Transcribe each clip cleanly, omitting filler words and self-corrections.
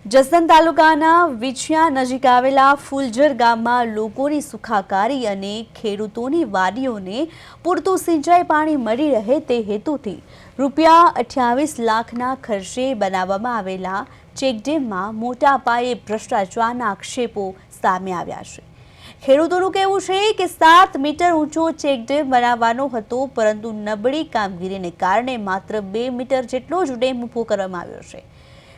જસદણ તાલુકાના વિછિયા નજીક આવેલા ફૂલજર ગામમાં લોકોની સુખાકારી અને ખેડૂતોની વાડીઓને પૂરતું સિંચાઈ પાણી મળી રહે તે હેતુથી રૂપિયા 28 લાખના ખર્ચે બનાવવામાં આવેલા ચેકડેમમાં મોટા પાયે ભ્રષ્ટાચારના આક્ષેપો સામે આવ્યા છે। ખેડૂતોનું કહેવું છે કે 7 મીટર ઊંચો ચેકડેમ બનાવવાનો હતો, પરંતુ નબળી કામગીરીને કારણે માત્ર 2 મીટર જેટલો જ ડેમ ઊભો કરવામાં આવ્યો છે।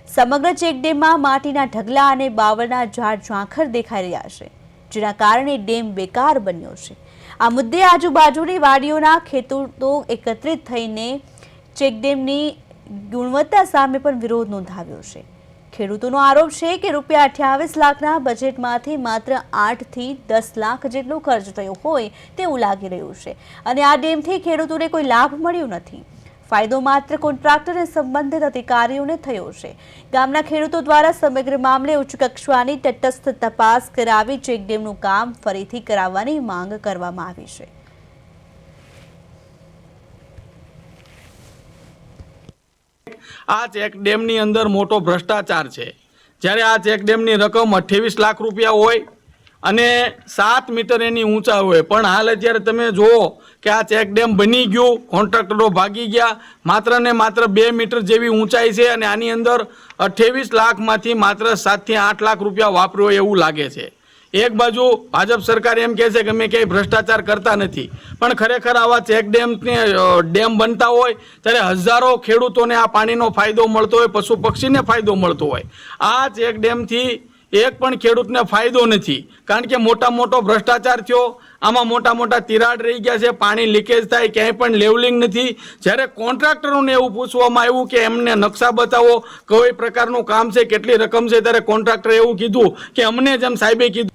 સમગ્ર ચેકડેમમાં માટીના ઢગલા અને બાવળના ઝાડ ઝાંખર દેખાઈ રહ્યા છે, જેના કારણે ડેમ બેકાર બન્યો છે। આ મુદ્દે આજુબાજુની વાડીઓના ખેડૂતો એકત્રિત થઈને ચેકડેમની ગુણવત્તા સામે પણ વિરોધ નોંધાવ્યો છે। ખેડૂતોનો આરોપ છે કે રૂપિયા 28 લાખના બજેટમાંથી માત્ર 8 થી 10 લાખ જેટલો ખર્ચ થયો હોય તેવું લાગી રહ્યું છે અને આ ડેમથી ખેડૂતોને કોઈ લાભ મળ્યો નથી। ફાયદો માત્ર કોન્ટ્રાક્ટર અને સંબંધિત અધિકારીઓને થયો છે। ગામના ખેડૂતો દ્વારા સમગ્ર મામલે ઉચ્ચ કક્ષાની તટસ્થ તપાસ કરાવી ચેકડેમનું કામ ફરીથી કરાવવાની માંગ કરવામાં આવી છે। આ ચેકડેમની અંદર મોટો ભ્રષ્ટાચાર છે। જ્યારે આ ચેકડેમની રકમ 28 લાખ રૂપિયા હોય અને 7 મીટર એની ઊંચા હોય, પણ હાલ અત્યારે તમે જુઓ કે આ ચેકડેમ બની ગયું, કોન્ટ્રાક્ટરો ભાગી ગયા, માત્ર ને માત્ર 2 મીટર જેવી ઊંચાઈ છે અને આની અંદર 28 લાખમાંથી માત્ર 7 થી 8 લાખ રૂપિયા વાપર્યો એવું લાગે છે। એક બાજુ ભાજપ સરકાર એમ કહે છે કે અમે ક્યાંય ભ્રષ્ટાચાર કરતા નથી, પણ ખરેખર આવા ડેમ બનતા હોય ત્યારે હજારો ખેડૂતોને આ પાણીનો ફાયદો મળતો હોય, પશુ પક્ષીને ફાયદો મળતો હોય। આ ચેકડેમથી એક પણ ખેડૂતને ફાયદો નથી, કારણ કે મોટો ભ્રષ્ટાચાર થયો। આમાં મોટા તિરાડ રહી ગયા છે, પાણી લીકેજ થાય, ક્યાંય પણ લેવલિંગ નથી। જ્યારે કોન્ટ્રાક્ટરોને એવું પૂછવામાં આવ્યું કે એમને નકશા બતાવો, કઈ પ્રકારનું કામ છે, કેટલી રકમ છે, ત્યારે કોન્ટ્રાક્ટરે એવું કીધું કે અમને જેમ સાહેબે કીધું